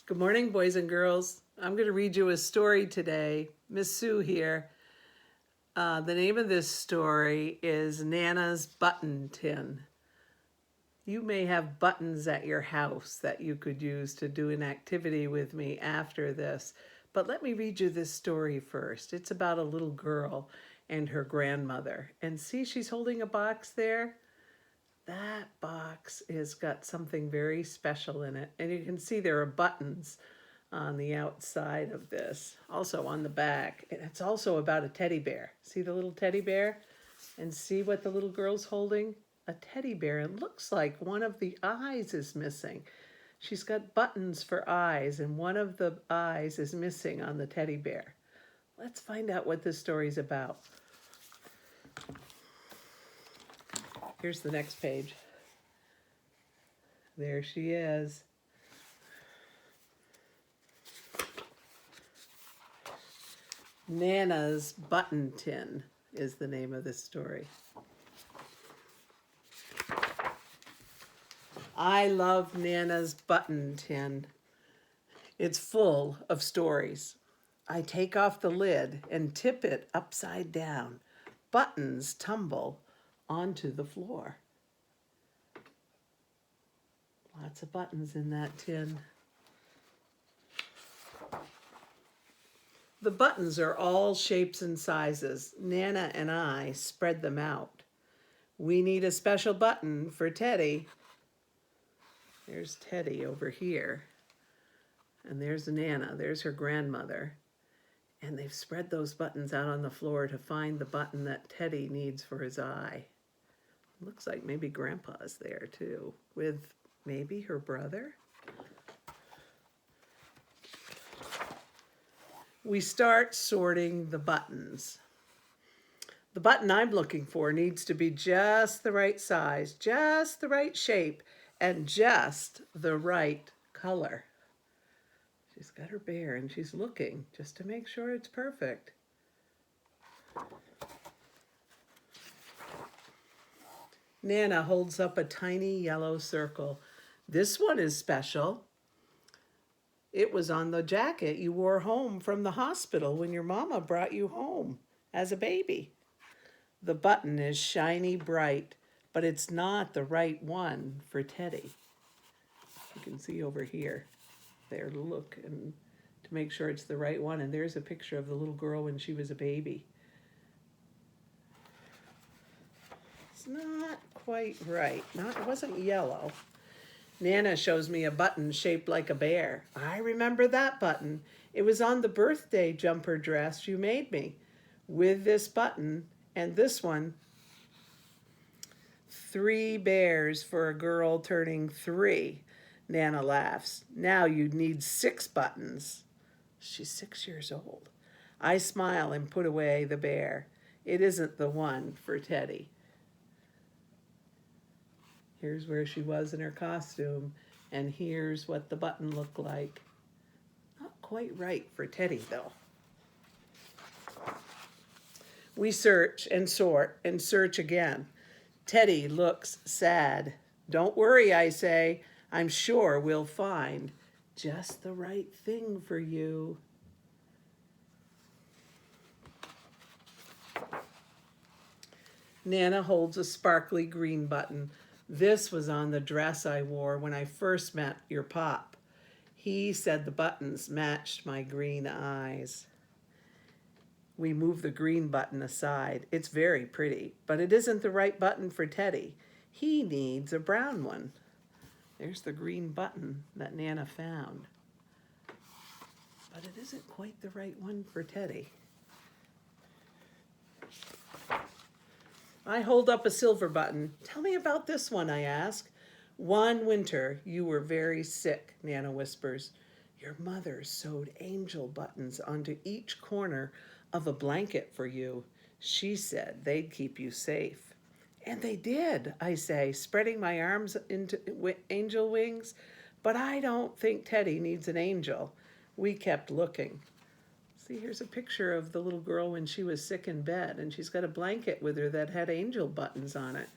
Good morning, boys and girls. I'm going to read you a story today. Miss Sue here. The name of this story is Nana's Button Tin. You may have buttons at your house that you could use to do an activity with me after this, but let me read you this story first. It's about a little girl and her grandmother. And see, she's holding a box there. That box has got something very special in it. And you can see there are buttons on the outside of this, also on the back. And it's also about a teddy bear. See the little teddy bear? And see what the little girl's holding? A teddy bear. It looks like one of the eyes is missing. She's got buttons for eyes, and one of the eyes is missing on the teddy bear. Let's find out what this story's about. Here's the next page. There she is. Nana's Button Tin is the name of this story. I love Nana's Button Tin. It's full of stories. I take off the lid and tip it upside down. Buttons tumble onto the floor. Lots of buttons in that tin. The buttons are all shapes and sizes. Nana and I spread them out. We need a special button for Teddy. There's Teddy over here. And there's Nana. There's her grandmother. And they've spread those buttons out on the floor to find the button that Teddy needs for his eye. Looks like maybe Grandpa's there too, with maybe her brother. We start sorting the buttons. The button I'm looking for needs to be just the right size, just the right shape, and just the right color. She's got her bear and she's looking just to make sure it's perfect. Nana holds up a tiny yellow circle. This one is special. It was on the jacket you wore home from the hospital when your mama brought you home as a baby. The button is shiny bright, but it's not the right one for Teddy. You can see over here. There, look and to make sure it's the right one. And there's a picture of the little girl when she was a baby. It's not quite right. It wasn't yellow. Nana shows me a button shaped like a bear. I remember that button. It was on the birthday jumper dress you made me. With this button and this one, 3 bears for a girl turning 3. Nana laughs. Now you need 6 buttons. She's 6 years old. I smile and put away the bear. It isn't the one for Teddy. Here's where she was in her costume, and here's what the button looked like. Not quite right for Teddy, though. We search and sort and search again. Teddy looks sad. Don't worry, I say. I'm sure we'll find just the right thing for you. Nana holds a sparkly green button. This was on the dress I wore when I first met your pop. He said the buttons matched my green eyes. We move the green button aside. It's very pretty, but it isn't the right button for Teddy. He needs a brown one. There's the green button that Nana found. But it isn't quite the right one for Teddy. I hold up a silver button. Tell me about this one, I ask. One winter, you were very sick, Nana whispers. Your mother sewed angel buttons onto each corner of a blanket for you. She said they'd keep you safe. And they did, I say, spreading my arms into angel wings. But I don't think Teddy needs an angel. We kept looking. See, here's a picture of the little girl when she was sick in bed, and she's got a blanket with her that had angel buttons on it.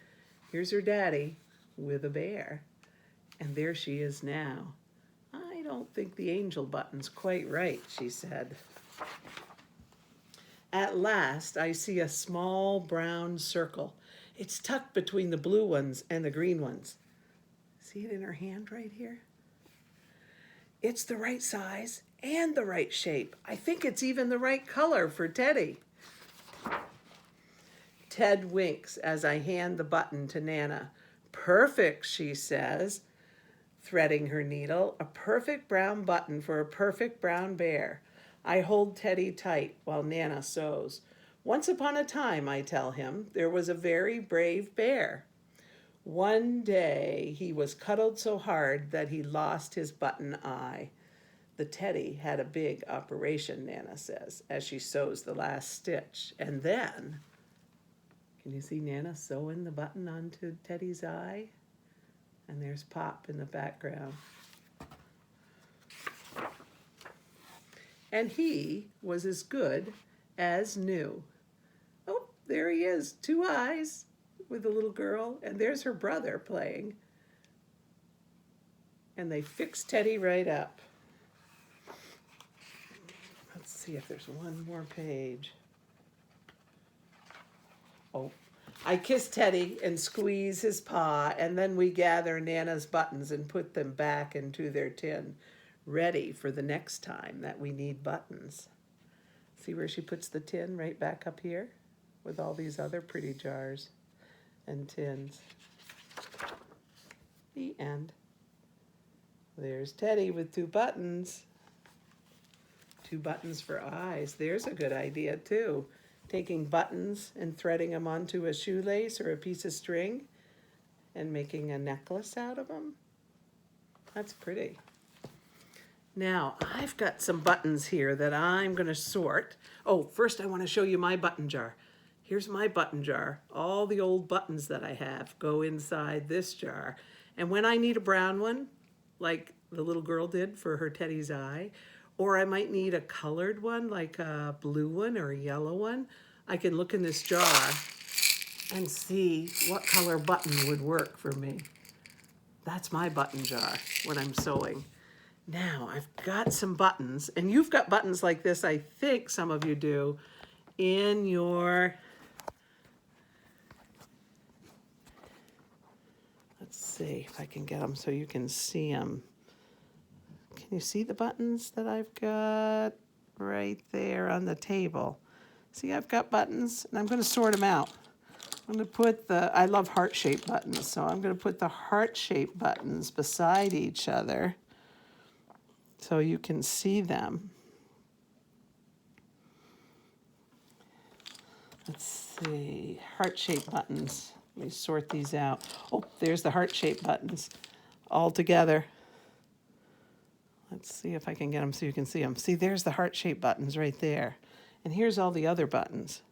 Here's her daddy with a bear, and there she is now. I don't think the angel button's quite right," she said. "At last I see a small brown circle. It's tucked between the blue ones and the green ones. See it in her hand right here? It's the right size and the right shape. I think it's even the right color for Teddy." Ted winks as I hand the button to Nanna. "Perfect," she says, threading her needle. "A perfect brown button for a perfect brown bear." I hold Teddy tight while Nanna sews. "Once upon a time," I tell him, "there was a very brave bear. One day he was cuddled so hard that he lost his button eye." The Teddy had a big operation, Nanna says, as she sews the last stitch. And then, can you see Nanna sewing the button onto Teddy's eye? And there's Pop in the background. And he was as good as new. Oh, there he is, 2 eyes with the little girl, and there's her brother playing. And they fixed Teddy right up. Let's see if there's one more page. Oh, I kiss Teddy and squeeze his paw, and then we gather Nanna's buttons and put them back into their tin, ready for the next time that we need buttons. See where she puts the tin? Right back up here with all these other pretty jars and tins. The end. There's Teddy with 2 buttons. 2 buttons for eyes. There's a good idea too. Taking buttons and threading them onto a shoelace or a piece of string and making a necklace out of them. That's pretty. Now, I've got some buttons here that I'm going to sort. Oh, first I want to show you my button jar. Here's my button jar. All the old buttons that I have go inside this jar. And when I need a brown one, like the little girl did for her Teddy's eye, or I might need a colored one, like a blue one or a yellow one, I can look in this jar and see what color button would work for me. That's my button jar when I'm sewing. Now, I've got some buttons, and you've got buttons like this, I think some of you do, in your, let's see if I can get them so you can see them. Can you see the buttons that I've got right there on the table? See, I've got buttons, and I'm going to sort them out. I'm going to put I love heart-shaped buttons, so I'm going to put the heart-shaped buttons beside each other so you can see them. Let's see, heart-shaped buttons. Let me sort these out. Oh, there's the heart-shaped buttons all together. Let's see if I can get them so you can see them. See, there's the heart-shaped buttons right there. And here's all the other buttons.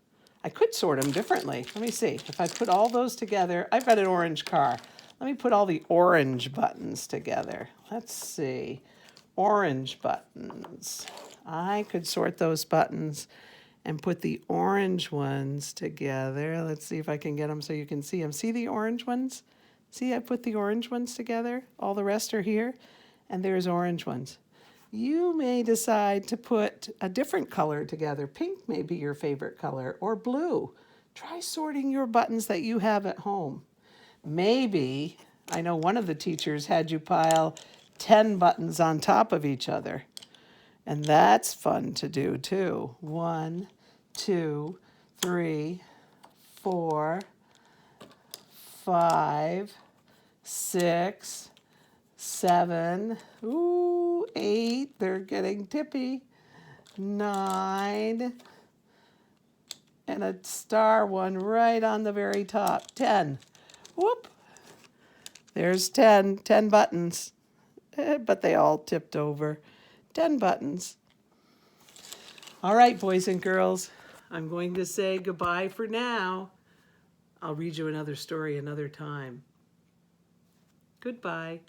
I could sort them differently. Let me see. If I put all those together, I've got an orange car. Let me put all the orange buttons together. Let's see. Orange buttons. I could sort those buttons and put the orange ones together. Let's see if I can get them so you can see them. See the orange ones? See, I put the orange ones together. All the rest are here. And there's orange ones. You may decide to put a different color together. Pink may be your favorite color, or blue. Try sorting your buttons that you have at home. Maybe, I know one of the teachers had you pile 10 buttons on top of each other. And that's fun to do too. 1, 2, 3, 4, 5, 6, 7, 8, they're getting tippy, 9, and a star one right on the very top, 10. Whoop, there's 10 buttons, but they all tipped over. 10 buttons. All right, boys and girls, I'm going to say goodbye for now. I'll read you another story another time. Goodbye.